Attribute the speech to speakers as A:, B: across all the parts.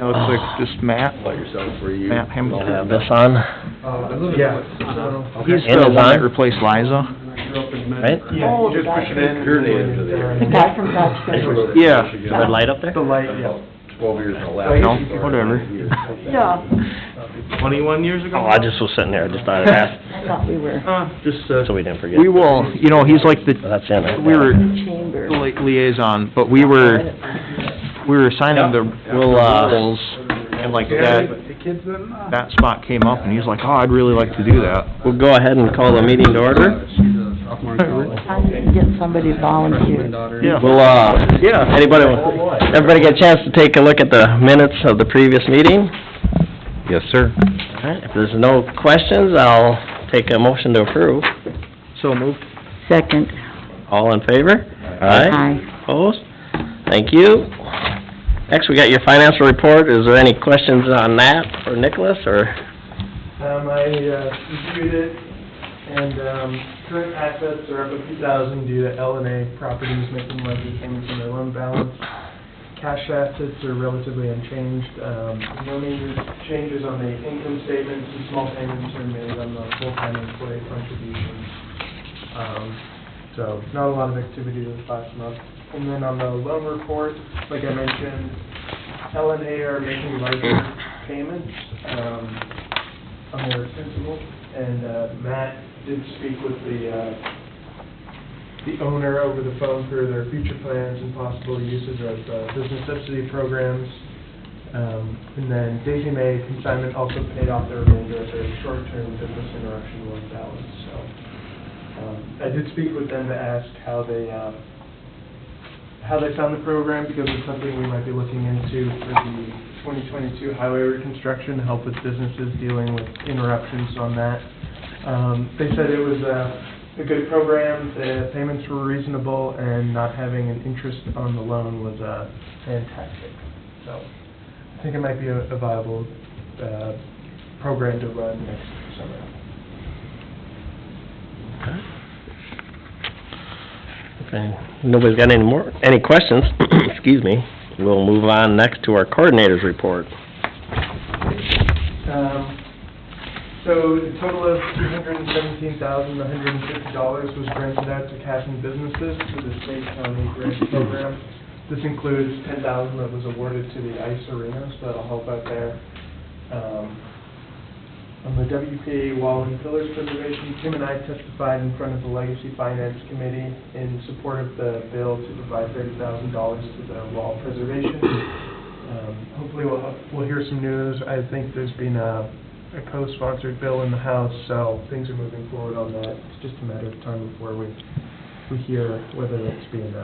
A: It looks like just Matt.
B: About yourself, were you?
A: Matt Hamilton.
C: We'll have this on,
D: Yeah.
A: He's
C: And
A: the
C: is
A: one that
C: on.
A: replaced Liza.
C: right?
D: Yeah,
E: Oh,
D: you just
E: the
D: push
E: guy
D: it in.
B: You're native to there.
E: The guy from Dodge.
A: Yeah.
C: Red light up there?
D: The light, yeah.
B: 12 years in a lap.
A: No, whatever.
E: Yeah,
D: 21 years
C: Oh, I just was sitting there, I just thought I'd ask,
E: I thought we were
A: Just,
C: so we didn't forget.
A: we will, he's like the,
C: That's in it.
A: we were
E: chamber.
A: the liaison, but we were signing the
C: We'll,
A: rules, and like that spot came up, and he's like, oh, I'd really like to do that.
C: We'll go ahead and call the meeting to order.
E: Time to get somebody volunteered.
A: Yeah.
C: We'll,
A: Yeah.
C: everybody get a chance to take a look at the minutes of the previous meeting?
B: Yes, sir.
C: All right, if there's no questions, I'll take a motion to approve.
A: So moved.
E: Second.
C: All in favor?
E: Aye.
C: Opposed? Thank you. Next, we got your financial report. Is there any questions on that for Nicholas, or?
D: I reviewed it, and, current assets are up a few thousand due to L&A properties making monthly payments on their loan balance. Cash assets are relatively unchanged. No major changes on the income statement, some small payments are made on the full-time employee contributions. So not a lot of activity this last month. And then on the loan report, like I mentioned, L&A are making larger payments on their principal, and Matt did speak with the owner over the phone for their future plans and possible uses of business subsidy programs. And then Daisy May consignment also paid off the remainder of their short-term business interruption loan balance. So I did speak with them to ask how they found the program, because it's something we might be looking into for the 2022 highway reconstruction, to help with businesses dealing with interruptions on that. They said it was a good program, the payments were reasonable, and not having an interest on the loan was fantastic. So I think it might be a viable program to run next summer.
C: Okay, nobody's got any questions, excuse me, we'll move on next to our coordinators report.
D: So a total of $217,150 was granted out to Casson businesses through the state county grant program. This includes $10,000 that was awarded to the ice arena, so that'll help out there. On the WPA wall and pillars preservation, Kim and I testified in front of the Legacy Finance Committee in support of the bill to provide $30,000 to the wall preservation. Hopefully we'll hear some news. I think there's been a co-sponsored bill in the House, so things are moving forward on that. It's just a matter of time before we hear whether it's being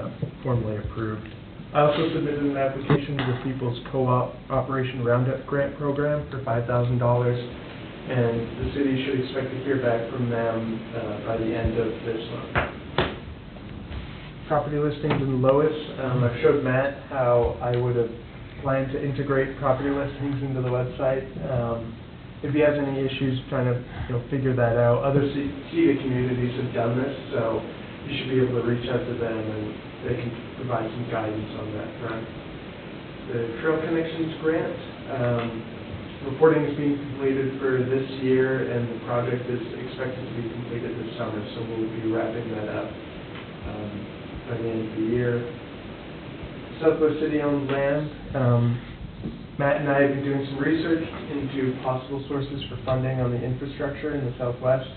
D: formally approved. I also submitted an application to the People's Co-op Operation Roundup Grant Program for $5,000. And the city should expect to hear back from them by the end of this month. Property listings in Lois, I showed Matt how I would have planned to integrate property listings into the website. If he has any issues trying to figure that out, other CEDA communities have done this, so you should be able to reach out to them and they can provide some guidance on that front. The Trail Connections Grant, reporting is being completed for this year, and the project is expected to be completed this summer, so we'll be wrapping that up by the end of the year. Southwest City-owned land, Matt and I have been doing some research into possible sources for funding on the infrastructure in the Southwest.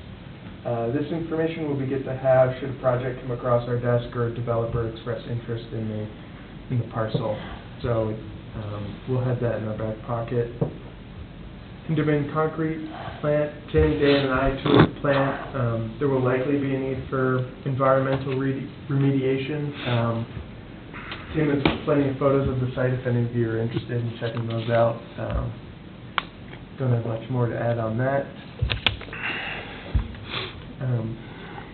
D: This information will be good to have should a project come across our desk or a developer express interest in the parcel. So we'll have that in our back pocket. Condemning concrete plant, Tim, Dan, and I toured the plant. There will likely be a need for environmental remediation. Tim has plenty of photos of the site if any of you are interested in checking those out. Don't have much more to add on that.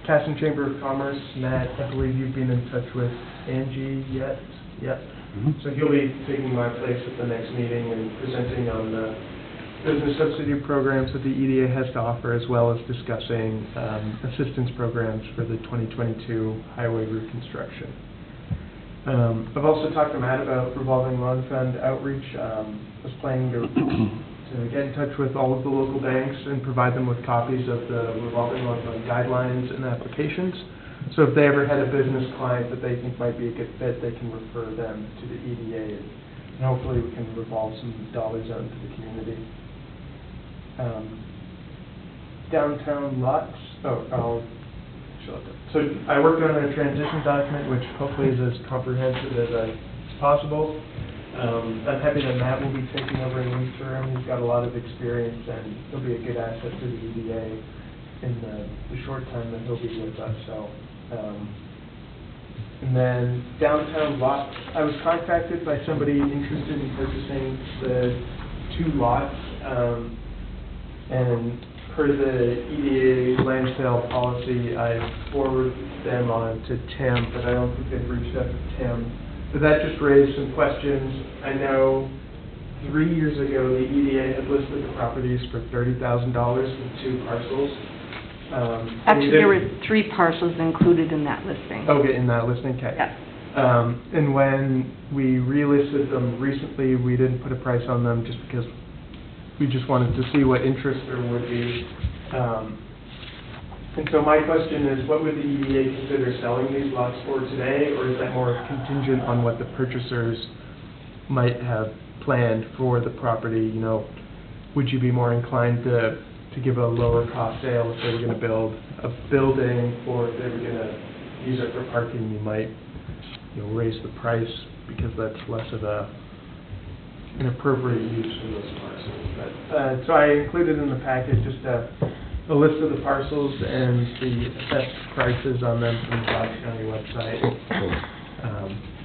D: Casson Chamber of Commerce, Matt, I believe you've been in touch with Angie yet? Yep. So he'll be taking my place at the next meeting and presenting on the business subsidy programs that the EDA has to offer, as well as discussing assistance programs for the 2022 highway reconstruction. I've also talked to Matt about revolving loan fund outreach. Was planning to get in touch with all of the local banks and provide them with copies of the revolving loan fund guidelines and applications. So if they ever had a business client that they think might be a good fit, they can refer them to the EDA. And hopefully we can revolve some dollars out into the community. Downtown lots, so I worked on a transition document, which hopefully is as comprehensive as possible. I'm happy that Matt will be taking over in the interim. He's got a lot of experience, and he'll be a good asset to the EDA in the short time that he'll be with us. So, and then downtown lots, I was contacted by somebody interested in purchasing the 2 lots, and per the EDA land sale policy, I forwarded them on to Tim, but I don't think they've reached out to Tim. But that just raised some questions. I know 3 years ago, the EDA had listed the properties for $30,000 with 2 parcels.
F: Actually, there were 3 parcels included in that listing.
D: Okay, in that listing, okay.
F: Yeah.
D: And when we relisted them recently, we didn't put a price on them just because we just wanted to see what interest there would be. And so my question is, what would the EDA consider selling these lots for today, or is that more contingent on what the purchasers might have planned for the property? You know, would you be more inclined to give a lower cost sale if they were going to build a building, or if they were going to use it for parking? You might, raise the price because that's less of an appropriate use for those parcels. But, so I included in the packet just a list of the parcels and the assessed prices on them from the Dodge County website.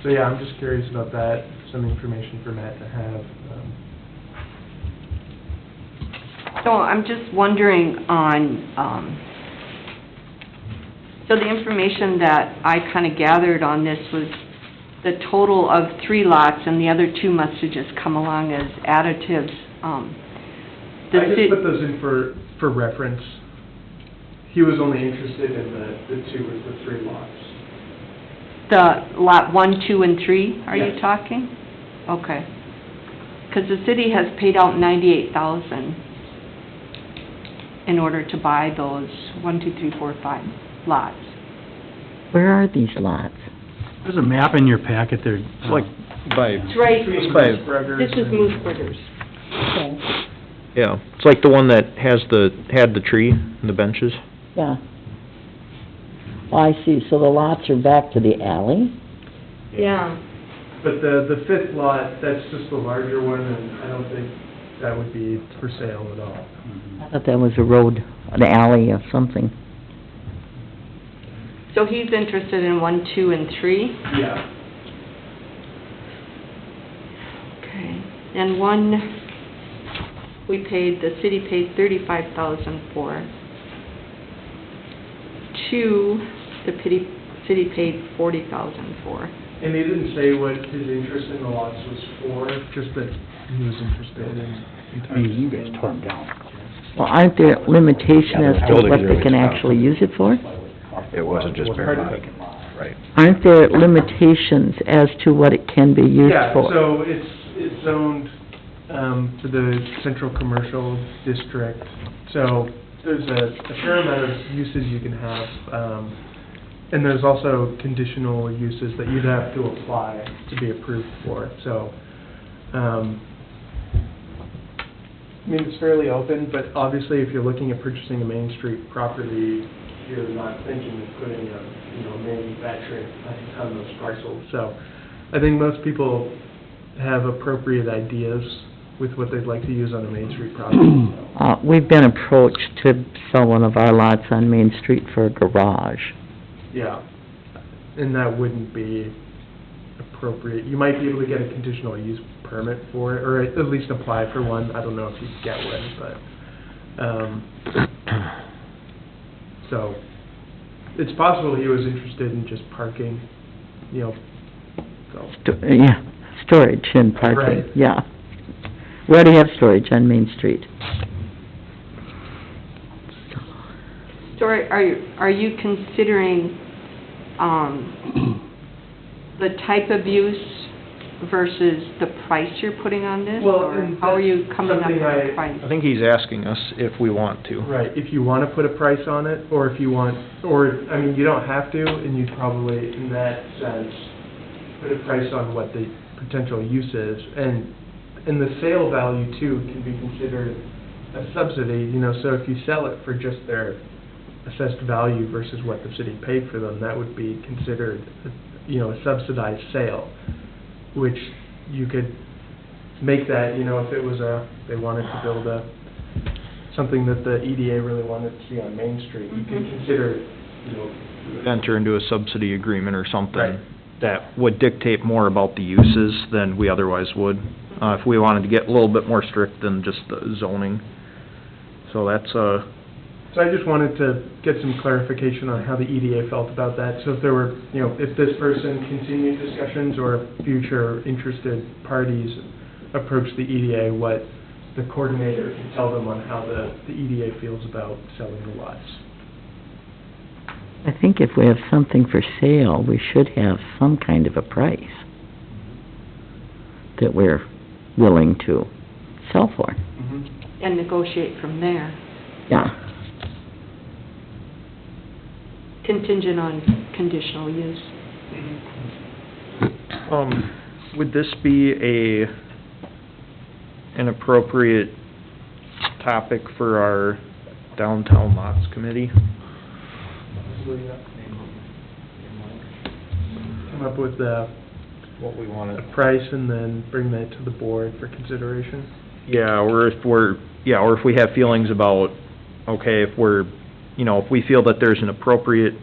D: So yeah, I'm just curious about that, some information for Matt to have.
F: So I'm just wondering on, so the information that I kind of gathered on this was the total of 3 lots, and the other 2 must have just come along as additives.
D: I just put those in for reference. He was only interested in the 2 with the 3 lots.
F: The lot 1, 2, and 3, are
D: Yes.
F: you talking? Okay. Because the city has paid out $98,000 in order to buy those 1, 2, 3, 4, 5 lots.
E: Where are these lots?
G: There's a map in your packet there.
A: It's like by,
F: It's right,
A: it's by,
F: this is Mooseburgers.
E: Okay.
A: yeah, it's like the one that had the tree and the benches.
E: Yeah. Oh, I see, so the lots are back to the alley?
F: Yeah.
D: But the 5th lot, that's just the larger one, and I don't think that would be for sale at all.
E: I thought that was a road, an alley or something.
F: So he's interested in 1, 2, and 3?
D: Yeah.
F: Okay. And 1, the city paid $35,000 for. 2, the city paid $40,000 for.
D: And he didn't say what his interest in the lots was for, just that he was interested in.
G: I mean, you guys tore them down.
E: Well, aren't there limitations as to what they can actually use it for?
B: It wasn't just bare parking, right?
E: Aren't there limitations as to what it can be used for?
D: Yeah, so it's zoned for the central commercial district. So there's a fair amount of uses you can have. And there's also conditional uses that you'd have to apply to be approved for. So, I mean, it's fairly open, but obviously if you're looking at purchasing a Main Street property, you're not thinking of putting a manufacturing plant on those parcels. So I think most people have appropriate ideas with what they'd like to use on a Main Street property.
E: We've been approached to sell one of our lots on Main Street for a garage.
D: Yeah, and that wouldn't be appropriate. You might be able to get a conditional use permit for it, or at least apply for one. I don't know if you get one, but, so, it's possible he was interested in just parking, so.
E: Yeah, storage and parking,
D: Right.
E: yeah. We already have storage on Main Street.
F: So are you considering, the type of use versus the price you're putting on this?
D: Well,
F: Or
D: and
F: how are you
D: that's
F: coming up with
D: something
F: the price?
A: I think he's asking us if we want to.
D: Right, if you want to put a price on it, or if you want, or, I mean, you don't have to, and you'd probably, in that sense, put a price on what the potential use is. And the sale value too can be considered a subsidy, you know, so if you sell it for just their assessed value versus what the city paid for them, that would be considered, you know, a subsidized sale, which you could make that, you know, if it was they wanted to build something that the EDA really wanted to see on Main Street, you could consider, you know.
A: Enter into a subsidy agreement or something
D: Right.
A: that would dictate more about the uses than we otherwise would, if we wanted to get a little bit more strict than just the zoning. So that's,
D: So I just wanted to get some clarification on how the EDA felt about that. So if there were, you know, if this person continued discussions or future interested parties approach the EDA, what the coordinator can tell them on how the EDA feels about selling the lots.
E: I think if we have something for sale, we should have some kind of a price that we're willing to sell for.
F: And negotiate from there,
E: Yeah.
F: contingent on conditional use.
A: would this be an appropriate topic for our downtown lots committee?
D: Come up with
A: What we
D: a
A: wanted.
D: price and then bring that to the board for consideration.
A: Yeah, or if we have feelings about, okay, if we're, you know, if we feel that there's an appropriate,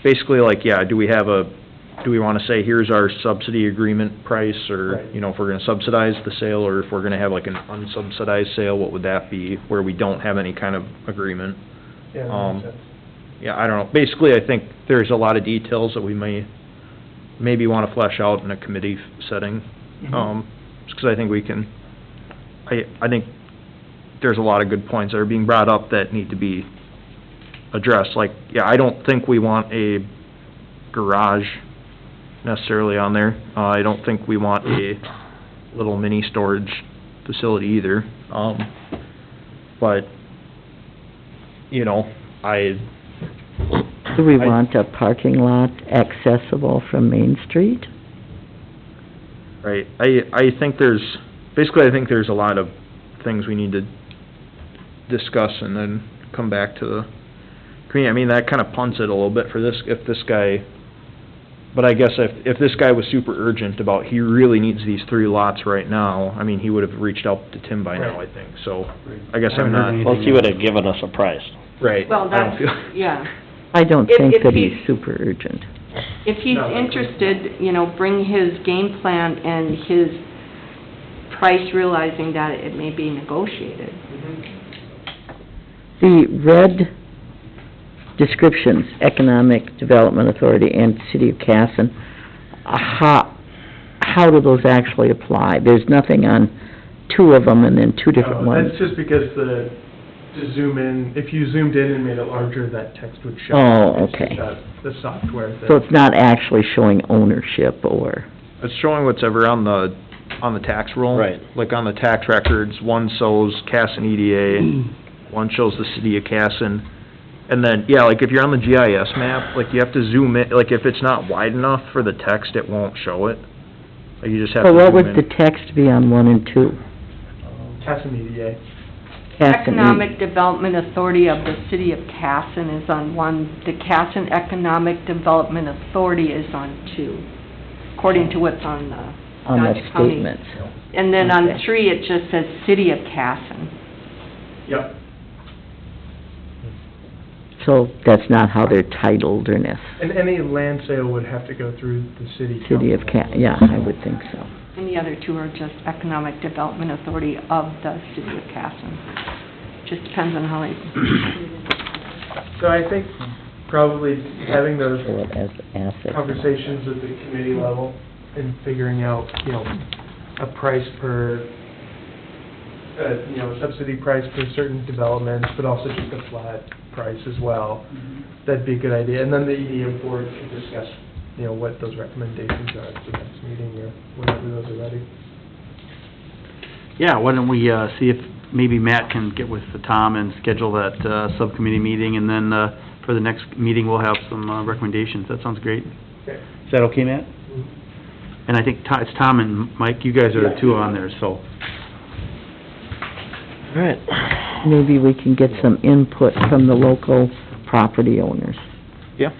A: basically like, yeah, do we wanna say, here's our subsidy agreement price, or,
D: Right.
A: you know, if we're gonna subsidize the sale, or if we're gonna have like an unsubsidized sale, what would that be, where we don't have any kind of agreement?
D: Yeah, that makes sense.
A: Yeah, I don't know, basically, I think there's a lot of details that we maybe wanna flesh out in a committee setting. Just 'cause I think we can, I think there's a lot of good points that are being brought up that need to be addressed, like, yeah, I don't think we want a garage necessarily on there. I don't think we want a little mini storage facility either. But, you know,
E: Do we want a parking lot accessible from Main Street?
A: right, I think there's a lot of things we need to discuss and then come back to the community. I mean, that kinda punts it a little bit for this, but I guess if this guy was super urgent about, he really needs these 3 lots right now, I mean, he would've reached out to Tim by now, I think, so, I guess I'm not.
C: Well, he would've given us a price.
A: Right.
F: Well,
A: I don't
F: that's,
A: feel-
F: yeah.
E: I don't
F: If-
E: think
F: if
E: that
F: he's-
E: he's super urgent.
F: If he's
D: No, that's-
F: interested, you know, bring his game plan and his price, realizing that it may be negotiated.
E: The red descriptions, Economic Development Authority and City of Casson, how do those actually apply? There's nothing on 2 of them and then 2 different
D: No,
E: ones.
D: that's just because to zoom in, if you zoomed in and made it larger, that text would show.
E: Oh,
D: It's just
E: okay.
D: the software thing.
E: So it's not actually showing ownership or...
A: It's showing whatever on the tax roll.
C: Right.
A: Like on the tax records, one shows Casson EDA, one shows the city of Casson. And then, yeah, like if you're on the GIS map, like you have to zoom in, like if it's not wide enough for the text, it won't show it. Like you just have to
E: So
A: zoom in.
E: what would the text be on 1 and 2?
D: Casson EDA.
E: Casson E-
F: Economic Development Authority of the City of Casson is on 1, the Casson Economic Development Authority is on 2, according to what's on the
E: on the
F: Dodge County.
E: statements.
F: And then on
E: Okay.
F: 3, it just says City of Casson.
D: Yep.
E: So that's not how they're titled or this.
D: And any land sale would have to go through the city council.
E: City of yeah, I would think so.
F: And the other 2 are just Economic Development Authority of the City of Casson. Just depends on how they...
D: So I think probably having those
E: So it as assets.
D: conversations at the committee level and figuring out, you know, a price per subsidy price for certain developments, but also just a flat price as well. That'd be a good idea. And then the EDA board can discuss, what those recommendations are at the next meeting or whenever those are ready.
G: Yeah, why don't we, see if maybe Matt can get with Tom and schedule that, subcommittee meeting, and then, for the next meeting, we'll have some, recommendations. That sounds great.
D: Okay.
G: Is that okay, Matt? And I think it's Tom and Mike, you guys are the two on there, so.
C: All right.
E: Maybe we can get some input from the local property owners.
A: Yeah.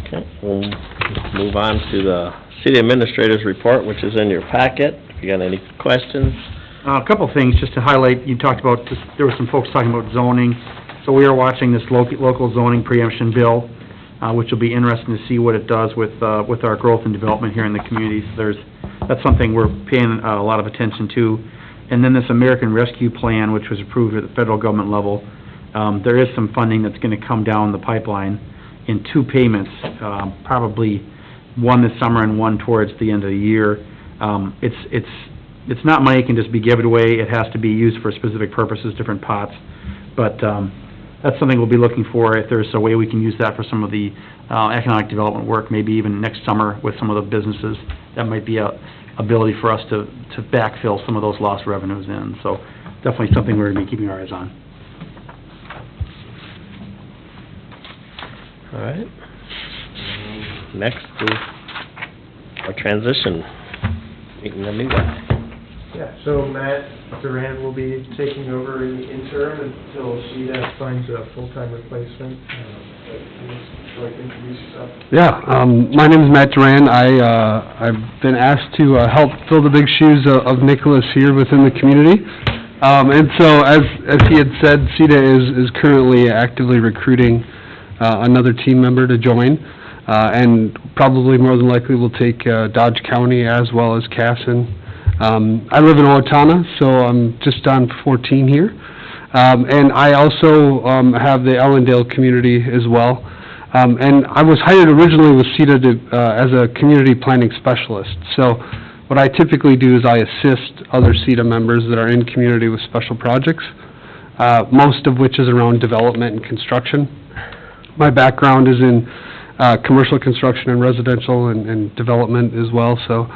C: Okay, we'll move on to the city administrator's report, which is in your packet. If you got any questions?
G: A couple things, just to highlight, you talked about, there were some folks talking about zoning. So we are watching this local zoning preemption bill, which will be interesting to see what it does with our growth and development here in the community. So that's something we're paying a lot of attention to. And then this American Rescue Plan, which was approved at the federal government level, there is some funding that's gonna come down the pipeline in two payments, probably one this summer and one towards the end of the year. It's not money that can just be given away. It has to be used for specific purposes, different pots. But that's something we'll be looking for, if there's a way we can use that for some of the economic development work, maybe even next summer with some of the businesses. That might be a ability for us to backfill some of those lost revenues in. So definitely something we're going to be keeping our eyes on.
C: All right. Next is our transition, meeting the new guy.
D: Yeah, so Matt Duran will be taking over in the interim until CEDA finds a full-time replacement. Would you like to introduce yourself?
H: Yeah, my name is Matt Duran. I've been asked to help fill the big shoes of Nicholas here within the community. And so, as he had said, CEDA is currently actively recruiting another team member to join, and probably more than likely will take Dodge County as well as Casson. I live in Owatonna, so I'm just on 14 here. And I also have the Ellendale community as well. And I was hired originally with CEDA as a community planning specialist. So what I typically do is I assist other CEDA members that are in community with special projects, most of which is around development and construction. My background is in commercial construction and residential and development as well, so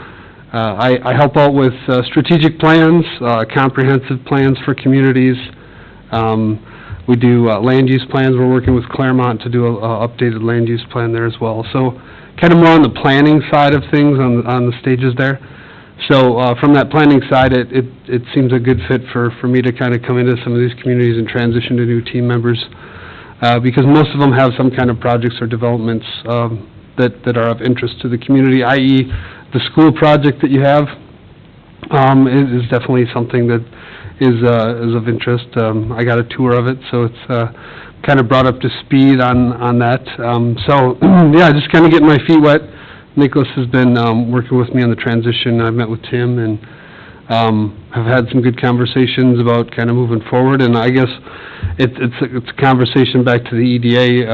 H: I help out with strategic plans, comprehensive plans for communities. We do land use plans. We're working with Claremont to do a updated land use plan there as well. So kind of more on the planning side of things on the stages there. So from that planning side, it seems a good fit for me to kind of come into some of these communities and transition to new team members, because most of them have some kind of projects or developments that are of interest to the community, i.e. the school project that you have is definitely something that is of interest. I got a tour of it, so it's kind of brought up to speed on that. So, yeah, just kind of getting my feet wet. Nicholas has been working with me on the transition. I've met with Tim and have had some good conversations about kind of moving forward. And I guess it's a conversation back to the EDA.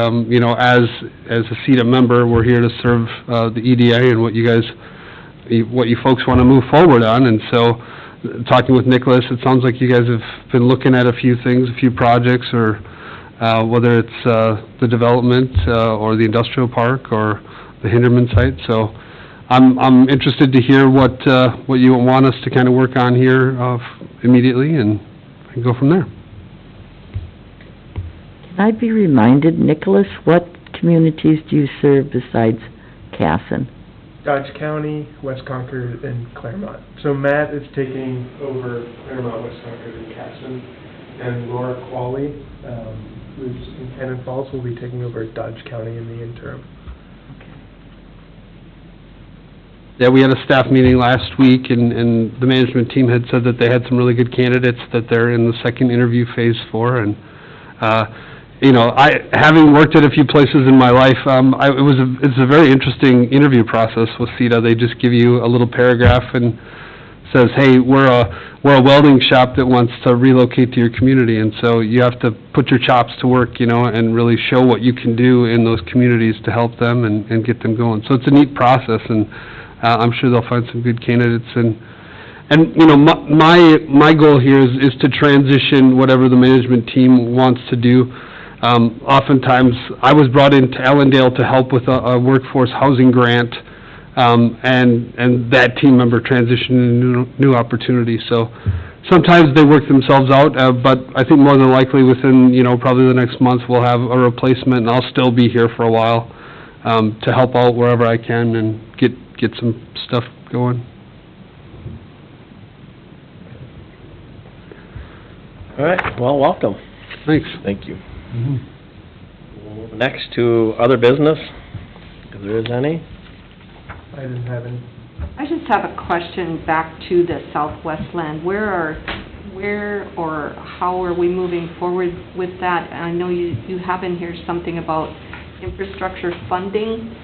H: As a CEDA member, we're here to serve the EDA and what you folks want to move forward on. And so, talking with Nicholas, it sounds like you guys have been looking at a few things, a few projects, or whether it's the development or the industrial park or the Hinderman site. So I'm interested to hear what you want us to kind of work on here immediately, and I can go from there.
E: Can I be reminded, Nicholas, what communities do you serve besides Casson?
D: Dodge County, West Concord, and Claremont. So Matt is taking over Claremont, West Concord, and Casson, and Laura Qualley, who's in Cannon Falls, will be taking over Dodge County in the interim.
H: Yeah, we had a staff meeting last week, and the management team had said that they had some really good candidates that they're in the second interview phase for, and having worked at a few places in my life, it's a very interesting interview process with CEDA. They just give you a little paragraph and says, hey, we're a welding shop that wants to relocate to your community, and so you have to put your chops to work, and really show what you can do in those communities to help them and get them going. So it's a neat process, and I'm sure they'll find some good candidates. And And, you know, my goal here is to transition whatever the management team wants to do. Oftentimes, I was brought into Allendale to help with a workforce housing grant, and that team member transitioned into new opportunities. So sometimes they work themselves out, but I think more than likely within, you know, probably the next month, we'll have a replacement, and I'll still be here for a while to help out wherever I can and get some stuff going.
C: All right, well, welcome.
H: Thanks.
B: Thank you.
C: We'll move next to other business, if there is any.
D: I didn't have any.
F: I just have a question back to the Southwest land. Where or how are we moving forward with that? I know you have in here something about infrastructure funding.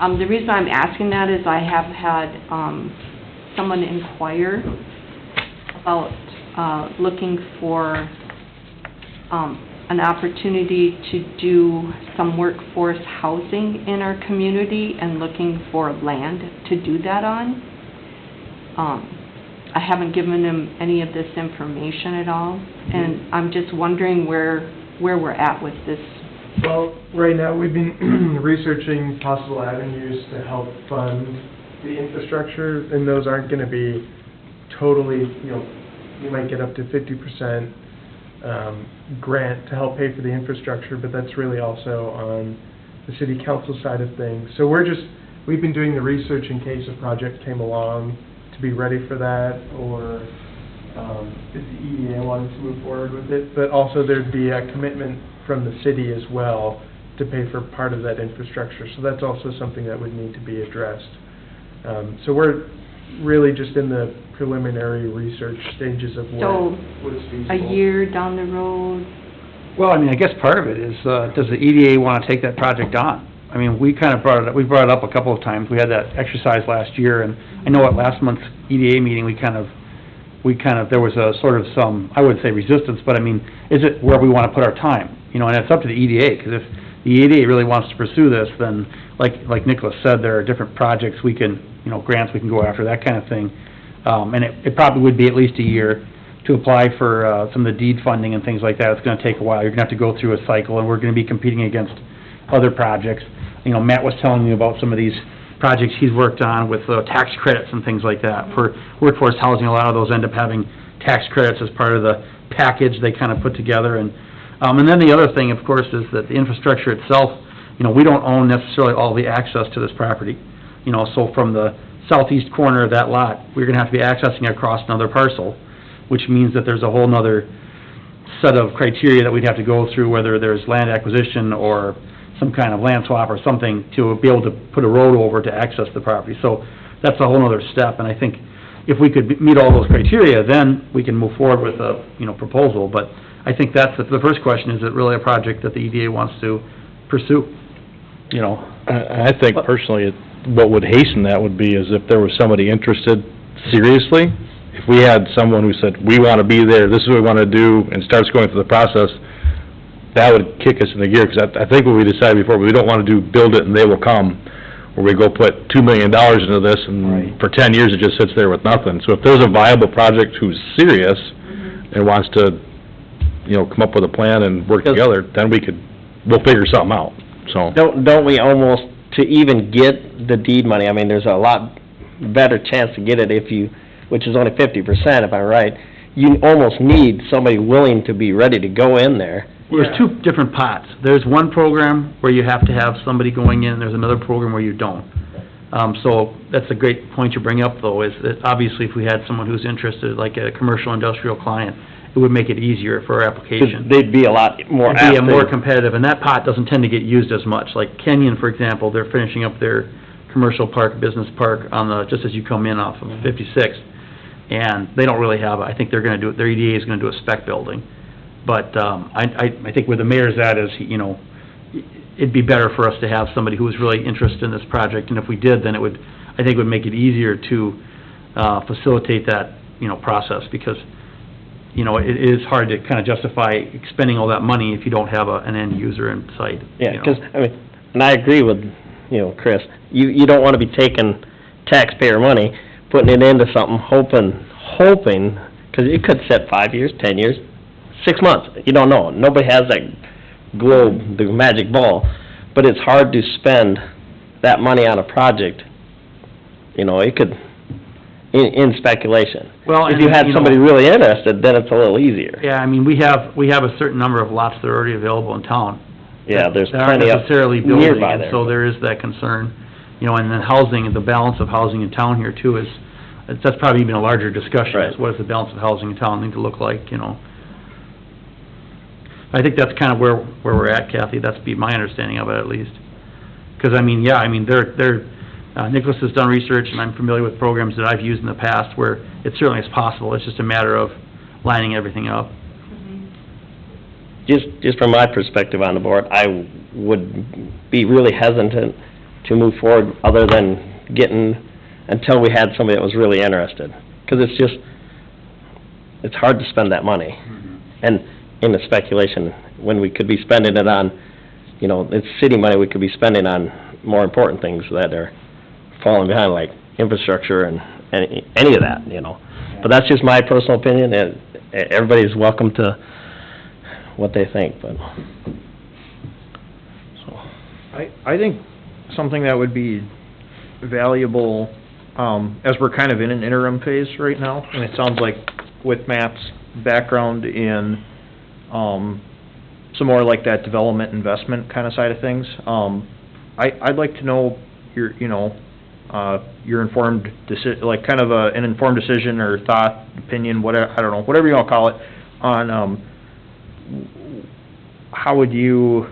F: The reason I'm asking that is I have had someone inquire about looking for an opportunity to do some workforce housing in our community and looking for land to do that on. I haven't given him any of this information at all, and I'm just wondering where we're at with this.
D: Well, right now, we've been researching possible avenues to help fund the infrastructure, and those aren't gonna be totally, you know, you might get up to 50% grant to help pay for the infrastructure, but that's really also on the city council side of things. So we've been doing the research in case a project came along to be ready for that, or if the EDA wanted to move forward with it. But also there'd be a commitment from the city as well to pay for part of that infrastructure. So that's also something that would need to be addressed. So we're really just in the preliminary research stages of
F: So,
D: what is feasible.
F: a year down the road?
G: Well, I mean, I guess part of it is, does the EDA want to take that project on? I mean, we kind of brought it up a couple of times. We had that exercise last year, and I know at last month's EDA meeting, there was a sort of some, I wouldn't say resistance, but I mean, is it where we want to put our time? You know, and it's up to the EDA, because if the EDA really wants to pursue this, then, like Nicholas said, there are different projects we can, you know, grants we can go after, that kind of thing. And it probably would be at least a year to apply for some of the deed funding and things like that. It's going to take a while. You're going to have to go through a cycle, and we're going to be competing against other projects. You know, Matt was telling me about some of these projects he's worked on with tax credits and things like that. For workforce housing, a lot of those end up having tax credits as part of the package they kind of put together. And then the other thing, of course, is that the infrastructure itself, you know, we don't own necessarily all the access to this property. You know, so from the southeast corner of that lot, we're going to have to be accessing across another parcel, which means that there's a whole nother set of criteria that we'd have to go through, whether there's land acquisition or some kind of land swap or something, to be able to put a road over to access the property. So that's a whole nother step, and I think if we could meet all those criteria, then we can move forward with a, you know, proposal. But I think that's the first question: is it really a project that the EDA wants to pursue? You know,
B: I think personally, what would hasten that would be is if there was somebody interested seriously. If we had someone who said, we want to be there, this is what we want to do, and starts going through the process, that would kick us in the gear, because I think what we decided before, we don't want to do build it and they will come, where we go put $2 million into this, and for 10 years it just sits there with nothing. So if there's a viable project who's serious and wants to, you know, come up with a plan and work together, then we'll figure something out, so.
C: Don't we almost, to even get the deed money, I mean, there's a lot better chance to get it if you, which is only 50%, if I'm right, you almost need somebody willing to be ready to go in there.
G: well, there's two different pots. There's one program where you have to have somebody going in, and there's another program where you don't. So that's a great point you bring up, though, is that obviously if we had someone who's interested, like a commercial industrial client, it would make it easier for our application.
C: They'd be a lot more apt
G: It'd be
C: to...
G: more competitive, and that pot doesn't tend to get used as much. Like Kenyon, for example, they're finishing up their commercial park, business park on the, just as you come in off of 56. And they don't really have, I think they're gonna do, their EDA is gonna do a spec building. But, I think where the mayor's at is, you know, it'd be better for us to have somebody who was really interested in this project, and if we did, then I think it would make it easier to, facilitate that, you know, process, because, you know, it is hard to kind of justify expending all that money if you don't have an end user in sight.
C: Yeah,
G: you know.
C: because, I mean, and I agree with, you know, Chris, you don't want to be taking taxpayer money, putting it into something, hoping hoping, because it could set 5 years, 10 years, 6 months, you don't know. Nobody has that globe, the magic ball, but it's hard to spend that money on a project. You know, it could, in speculation.
G: Well,
C: If you
G: and,
C: had
G: you know-
C: somebody really interested, then it's a little easier.
G: Yeah, I mean, we have a certain number of lots that are already available in town.
C: Yeah, there's
G: That aren't
C: plenty up
G: necessarily building,
C: nearby
G: and
C: there.
G: so there is that concern. You know, and then housing, the balance of housing in town here too is, that's probably even a larger discussion, is
C: Right.
G: what does the balance of housing in town need to look like, you know? I think that's kind of where we're at, Kathy, that's be my understanding of it at least. Because, I mean, yeah, I mean, Nicholas has done research, and I'm familiar with programs that I've used in the past where it certainly is possible, it's just a matter of lining everything up.
C: Just from my perspective on the board, I would be really hesitant to move forward other than until we had somebody that was really interested. Because it's hard to spend that money. And in the speculation, when we could be spending it on, you know, it's city money, we could be spending on more important things that are falling behind, like infrastructure and any of that, you know. But that's just my personal opinion, and everybody's welcome to what they think, but, so.
A: I think something that would be valuable, as we're kind of in an interim phase right now, and it sounds like with Matt's background in, some more like that development investment kind of side of things, I'd like to know your informed like kind of an informed decision or thought, opinion, whatever, I don't know, whatever you want to call it, on, how would you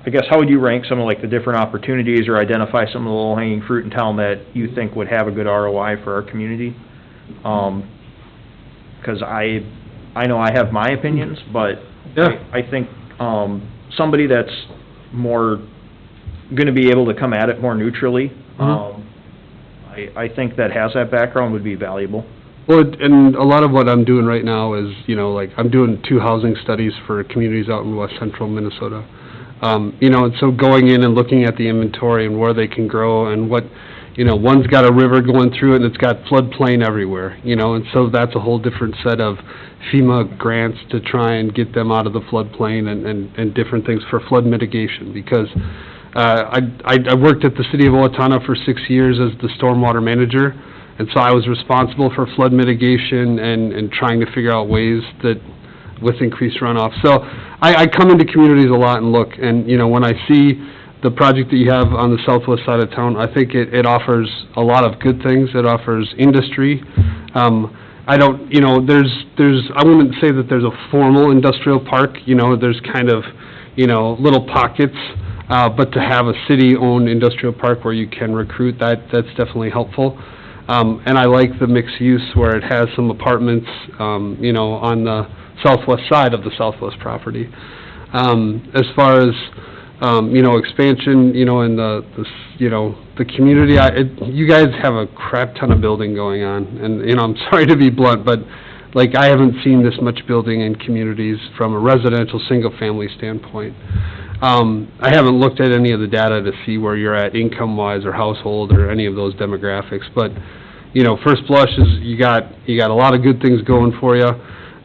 A: rank some of like the different opportunities or identify some of the low-hanging fruit in town that you think would have a good ROI for our community? 'Cause I know I have my opinions, but
H: Yeah.
A: I think, somebody that's more gonna be able to come at it more neutrally, I think that has that background would be valuable.
H: Well, and a lot of what I'm doing right now is, you know, like, I'm doing 2 housing studies for communities out in west central Minnesota. You know, and so going in and looking at the inventory and where they can grow and what, you know, one's got a river going through it and it's got floodplain everywhere, you know, and so that's a whole different set of FEMA grants to try and get them out of the floodplain and different things for flood mitigation, because I worked at the city of Owatonna for 6 years as the stormwater manager, and so I was responsible for flood mitigation and trying to figure out ways that, with increased runoff. So I come into communities a lot and look, and, you know, when I see the project that you have on the southwest side of town, I think it offers a lot of good things. It offers industry. I don't, you know, I wouldn't say that there's a formal industrial park, you know, there's kind of, you know, little pockets, but to have a city-owned industrial park where you can recruit, that's definitely helpful. And I like the mixed use where it has some apartments, you know, on the southwest side of the southwest property. As far as, you know, expansion, you know, in the community, you guys have a crap ton of building going on, and, you know, I'm sorry to be blunt, but, like, I haven't seen this much building in communities from a residential, single-family standpoint. I haven't looked at any of the data to see where you're at income-wise or household or any of those demographics, but, you know, first blush is you got a lot of good things going for you.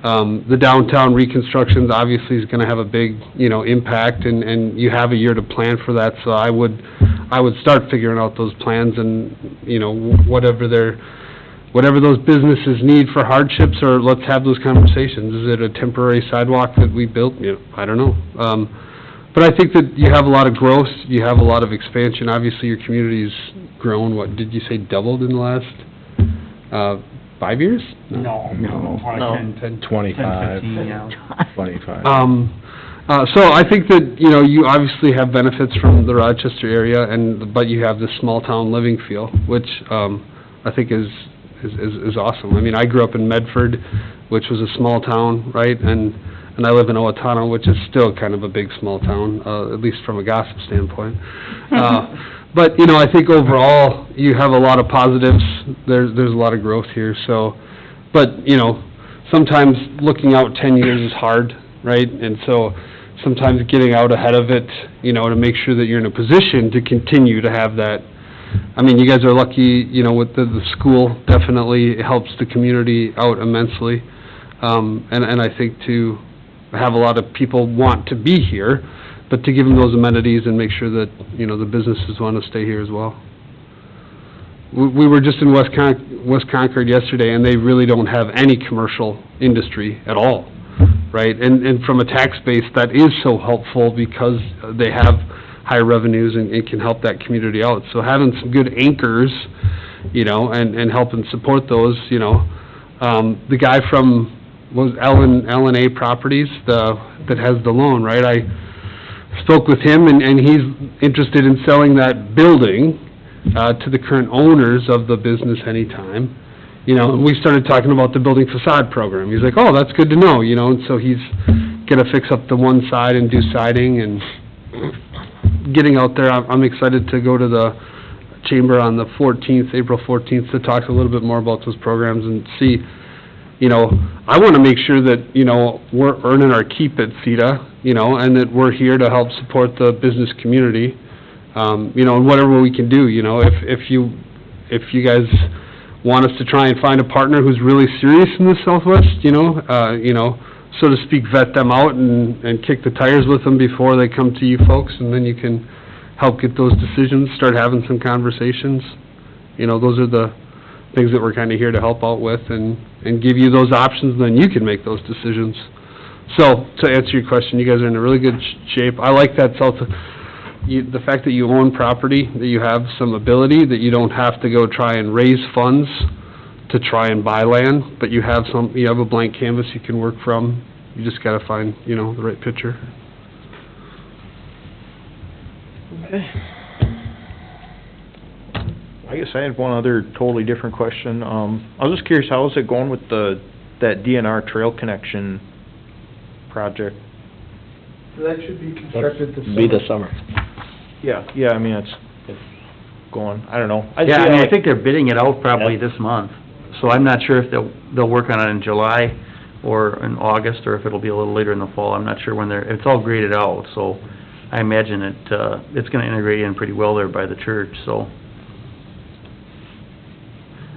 H: The downtown reconstructions obviously is gonna have a big, you know, impact, and you have a year to plan for that, so I would start figuring out those plans and, you know, whatever those businesses need for hardships, or let's have those conversations. Is it a temporary sidewalk that we built? You know, I don't know. But I think that you have a lot of growth, you have a lot of expansion. Obviously, your community's grown, what, did you say doubled in the last, 5 years?
G: No.
C: No.
G: 10,
B: 25.
G: 15, yeah.
B: 25.
H: So I think that, you know, you obviously have benefits from the Rochester area, but you have this small-town living feel, which, I think is awesome. I mean, I grew up in Medford, which was a small town, right? And I live in Owatonna, which is still kind of a big, small town, at least from a gossip standpoint. But, you know, I think overall, you have a lot of positives. There's a lot of growth here, so, but, you know, sometimes looking out 10 years is hard, right? And so sometimes getting out ahead of it, you know, to make sure that you're in a position to continue to have that, I mean, you guys are lucky, you know, with the school, definitely helps the community out immensely. And I think to have a lot of people want to be here, but to give them those amenities and make sure that, you know, the businesses want to stay here as well. We were just in West Concord yesterday, and they really don't have any commercial industry at all, right? And from a tax base, that is so helpful because they have higher revenues and it can help that community out. So having some good anchors, you know, and helping support those, you know. The guy from, what was L&A Properties, that has the loan, right? I spoke with him, and he's interested in selling that building to the current owners of the business anytime. You know, and we started talking about the building facade program. He's like, oh, that's good to know, you know, and so he's gonna fix up the one side and do siding and getting out there. I'm excited to go to the chamber on the 14th, April 14th, to talk a little bit more about those programs and see, you know, I wanna make sure that, you know, we're earning our keep at CETA, you know, and that we're here to help support the business community, you know, and whatever we can do, you know, if you guys want us to try and find a partner who's really serious in the Southwest, you know, so to speak, vet them out and kick the tires with them before they come to you folks, and then you can help get those decisions, start having some conversations. You know, those are the things that we're kinda here to help out with and give you those options, then you can make those decisions. So, to answer your question, you guys are in a really good shape. I like that the fact that you own property, that you have some ability, that you don't have to go try and raise funds to try and buy land, but you have a blank canvas you can work from. You just gotta find, you know, the right picture.
C: Okay.
A: I guess I had one other totally different question. I was just curious, how is it going with that DNR trail connection project?
D: That should be constructed this summer.
C: Be this summer.
A: Yeah, I mean, it's going, I don't know.
G: Yeah, I
A: feel
G: mean, I
A: like-
G: think they're bidding it out probably this month, so I'm not sure if they'll work on it in July or in August, or if it'll be a little later in the fall. I'm not sure when it's all graded out, so I imagine it's gonna integrate in pretty well there by the church, so.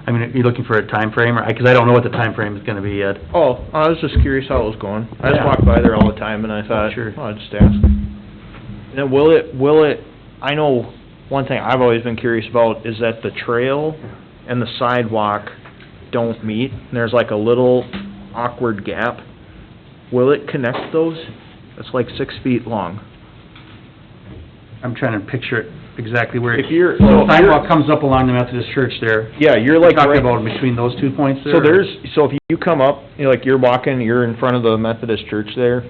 G: I mean, are you looking for a time frame, or, because I don't know what the time frame is gonna be yet.
A: Oh, I was just curious how it was going. I just
G: Yeah.
A: walk by there all the time, and I thought,
G: Sure.
A: oh, I'll just ask. And then will it, I know one thing I've always been curious about is that the trail and the sidewalk don't meet, and there's like a little awkward gap. Will it connect those? It's like 6 feet long.
G: I'm trying to picture it exactly where.
A: If you're,
G: So the sidewalk comes up along the Methodist church there.
A: yeah, you're
G: You're
A: like
G: talking
A: right,
G: about between those 2 points there?
A: so if you come up, you know, like you're walking, you're in front of the Methodist church there,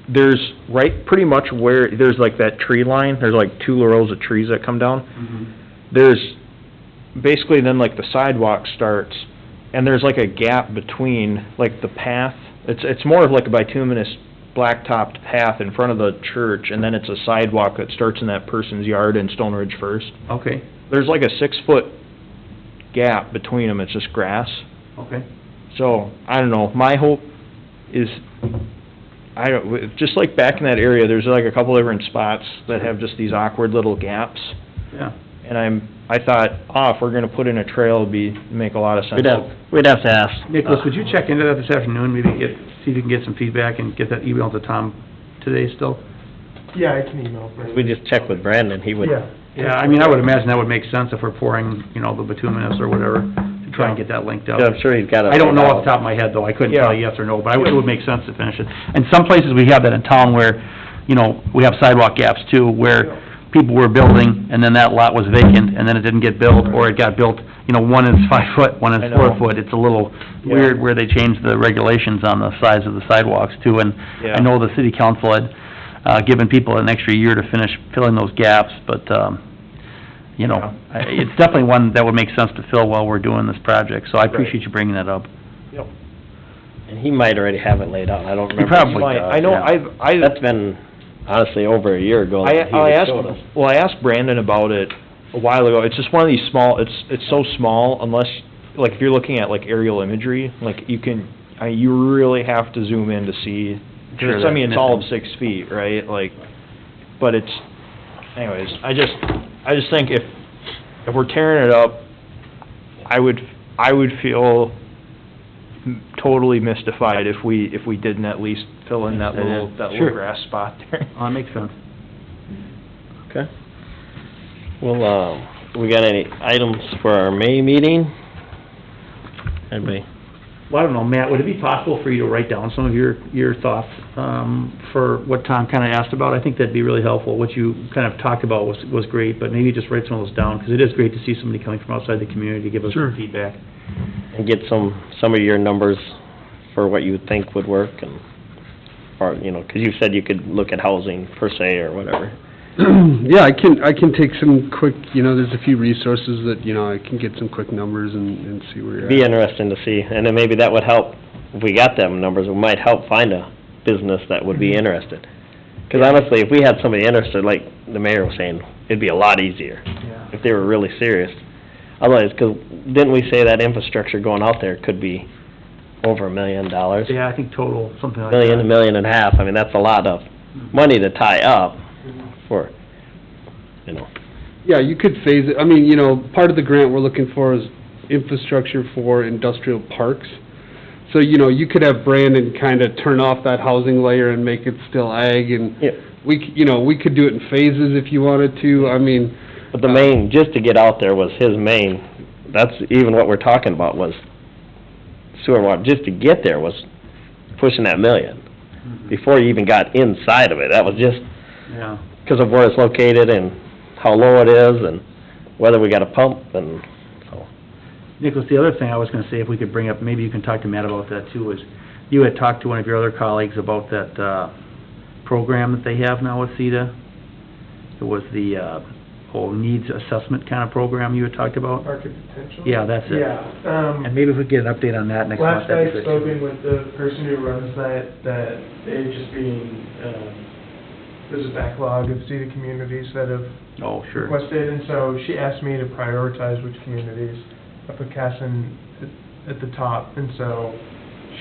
A: there's right pretty much where, there's like that tree line, there's like 2 rows of trees that come down.
G: Mhm.
A: There's, basically then like the sidewalk starts, and there's like a gap between, like the path, it's more of like a bituminous blacktopped path in front of the church, and then it's a sidewalk that starts in that person's yard in Stone Ridge First.
G: Okay,
A: There's like a 6-foot gap between them, it's just grass.
G: okay.
A: So, I don't know, my hope is, just like back in that area, there's like a couple different spots that have just these awkward little gaps.
G: Yeah.
A: And I thought, if we're gonna put in a trail, it'd make a lot of sense.
C: We'd have to ask.
G: Nicholas, would you check into that this afternoon, maybe see if you can get some feedback and get that email to Tom today still?
D: Yeah, I can email Brandon.
C: We just check with Brandon, he would.
D: Yeah.
G: Yeah, I mean, I would imagine that would make sense if we're pouring, you know, the bituminous or whatever, to try and get that linked up.
C: Yeah, I'm sure he's got it.
G: I don't know off the top of my head, though, I couldn't tell you yes or no, but it would make sense to finish it. And some places we have that in town where, you know, we have sidewalk gaps too, where people were building, and then that lot was vacant, and then it didn't get built, or it got built, you know, one is 5 foot, one
A: I
G: is
A: know.
G: 4 foot. It's a little weird where they changed the regulations on the size of the sidewalks too, and
A: Yeah.
G: I know the city council had, given people an extra year to finish filling those gaps, but, you know, it's definitely one that would make sense to fill while we're doing this project, so I appreciate you bringing that up.
C: And he might already have it laid out, I don't remember.
G: probably
A: I know,
G: yeah.
C: That's been, honestly, over a year ago that he
A: I
C: showed us.
A: asked Brandon about it a while ago. It's just one of these small, it's so small, unless, like, if you're looking at, like, aerial imagery, like, you really have to zoom in to see,
G: Sure,
A: I mean, it's all of
G: missing.
A: 6 feet, right, like, but it's, anyways, I just think if we're tearing it up, I would feel totally mystified if we didn't at least fill in that little
G: Sure.
A: grass spot there.
G: That makes sense.
C: Okay. Well, we got any items for our May meeting? Anybody?
G: Well, I don't know, Matt, would it be possible for you to write down some of your thoughts, for what Tom kinda asked about? I think that'd be really helpful. What you kind of talked about was great, but maybe just write some of those down, because it is great to see somebody coming from outside the community to give us some feedback.
C: And get some of your numbers for what you think would work, and, or, you know, 'cause you said you could look at housing per se or whatever.
H: Yeah, I can take some quick, there's a few resources that, I can get some quick numbers and see where you're at.
C: Be interesting to see, and then maybe that would help, if we got them numbers, it might help find a business that would be interested. 'Cause honestly, if we had somebody interested, like the mayor was saying, it'd be a lot easier if they were really serious. Otherwise, 'cause didn't we say that infrastructure going out there could be over $1 million?
G: Yeah, I think total, something like that.
C: $1.5 million, I mean, that's a lot of money to tie up for,
H: Yeah, you could phase it. I mean, part of the grant we're looking for is infrastructure for industrial parks. So, you could have Brandon kind of turn off that housing layer and make it still ag, and
C: Yeah.
H: we could do it in phases if you wanted to. I mean,
C: But the main, just to get out there was his main, that's even what we're talking about was sewer and water, just to get there was pushing that $1 million. Before you even got inside of it, that was just
G: Yeah.
C: because of where it's located and how low it is and whether we got a pump and so.
G: Nicholas, the other thing I was gonna say, if we could bring up, maybe you can talk to Matt about that too, is you had talked to one of your other colleagues about that, program that they have now with CEDA. It was the, needs assessment kind of program you had talked about?
D: Market potential?
G: Yeah, that's it.
D: Yeah,
G: And maybe if we get an update on that next month,
D: last
G: that'd
D: I'd
G: be good.
D: spoken with the person who runs that they just being, there's a backlog of CEDA communities that have
G: Oh, sure.
D: requested, and so she asked me to prioritize which communities. I put Casson at the top, and so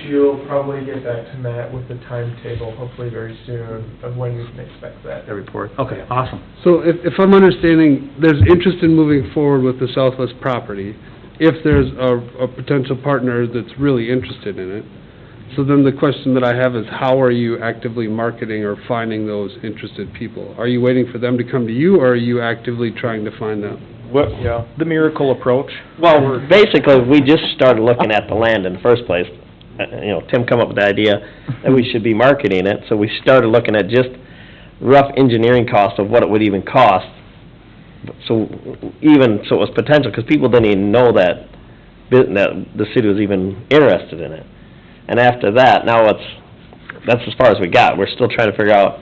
D: she'll probably get back to Matt with a timetable, hopefully very soon, of when we can expect that.
G: That report. Okay, awesome.
H: so if I'm understanding, there's interest in moving forward with the Southwest property, if there's a potential partner that's really interested in it. So then the question that I have is, how are you actively marketing or finding those interested people? Are you waiting for them to come to you, or are you actively trying to find them?
A: Yeah, the miracle approach.
C: Well, basically, we just started looking at the land in the first place. Tim come up with the idea that we should be marketing it, so we started looking at just rough engineering costs of what it would even cost. So it was potential, because people didn't even know that the city was even interested in it. And after that, now that's as far as we got. We're still trying to figure out,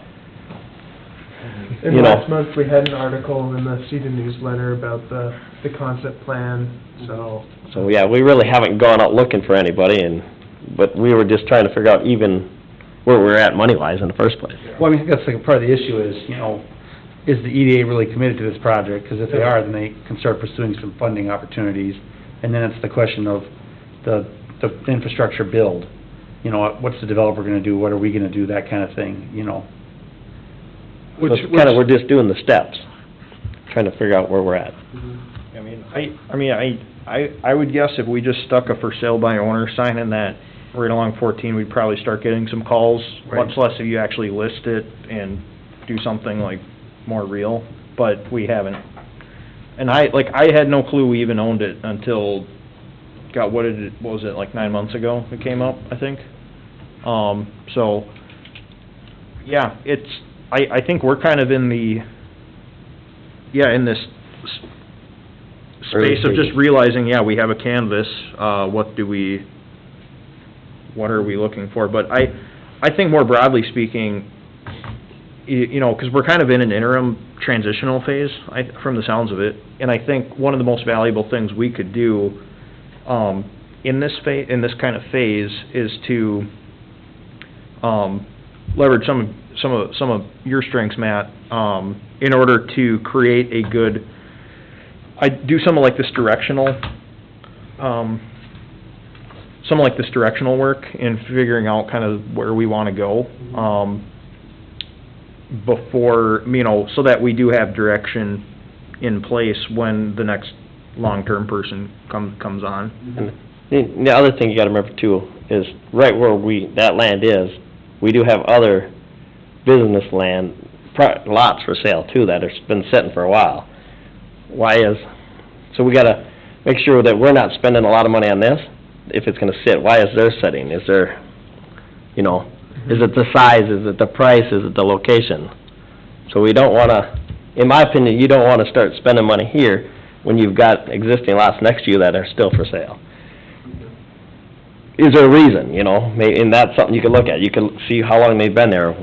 D: And last month, we had an article in the CEDA newsletter about the concept plan, so.
C: So, yeah, we really haven't gone out looking for anybody, but we were just trying to figure out even where we're at money-wise in the first place.
G: Well, I mean, that's like part of the issue is, is the EDA really committed to this project? Because if they are, then they can start pursuing some funding opportunities. And then it's the question of the infrastructure build. What's the developer gonna do? What are we gonna do? That kind of thing,
C: So it's kind of, we're just doing the steps, trying to figure out where we're at.
A: I would guess if we just stuck a for sale by owner sign in that right along 14, we'd probably start getting some calls,
G: Right.
A: much less if you actually list it and do something like more real, but we haven't. And I had no clue we even owned it until, what was it, like 9 months ago it came up, I think? So, yeah, I think we're kind of in this space of just realizing, we have a canvas, what are we looking for? But I think more broadly speaking, because we're kind of in an interim transitional phase, from the sounds of it, and I think one of the most valuable things we could do, in this kind of phase, is to, leverage some of your strengths, Matt, in order to create a good, do some of like this directional, work in figuring out kind of where we want to go, before, so that we do have direction in place when the next long-term person comes on.
C: And the other thing you gotta remember too, is right where that land is, we do have other business land, lots for sale too, that have been sitting for a while. So we gotta make sure that we're not spending a lot of money on this, if it's gonna sit. Why is there sitting? Is there, you know, is it the size, is it the price, is it the location? So we don't wanna, in my opinion, you don't wanna start spending money here when you've got existing lots next to you that are still for sale. Is there a reason, you know, and that's something you can look at. You can see how long they've been there.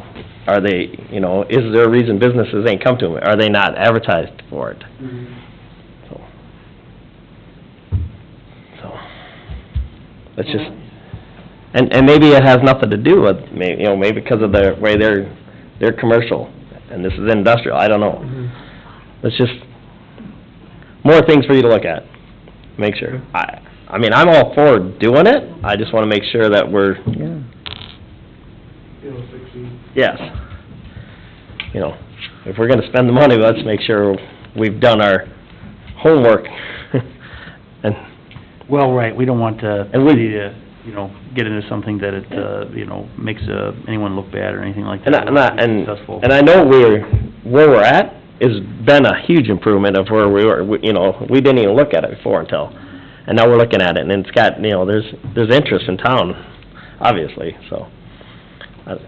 C: Are they, you know, is there a reason businesses ain't come to them? Are they not advertised for it? So, let's just, and maybe it has nothing to do with, you know, maybe because of the way they're commercial, and this is industrial, I don't know. Let's just, more things for you to look at, make sure. I mean, I'm all for doing it, I just wanna make sure that we're,
E: Yeah.
D: It'll succeed.
C: yes. You know, if we're gonna spend the money, let's make sure we've done our homework. And,
G: Well, right, we don't want the
C: And we-
G: city to, you know, get into something that it, you know, makes anyone look bad or anything like that.
C: and I know where we're at has been a huge improvement of where we were. You know, we didn't even look at it before and now we're looking at it, and it's got, you know, there's interest in town, obviously, so.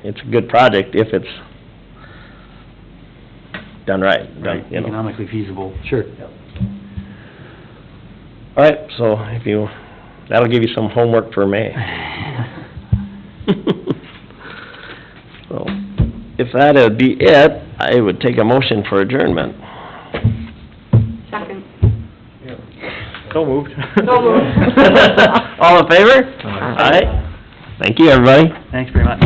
C: It's a good project if it's done right,
G: Right,
C: you know.
G: economically feasible. Sure.
C: All right, so that'll give you some homework for May. So, if that'd be it, I would take a motion for adjournment.
F: Second.
A: So moved.
F: So moved.
C: All in favor?
A: Aye.
C: Thank you, everybody.
G: Thanks very much.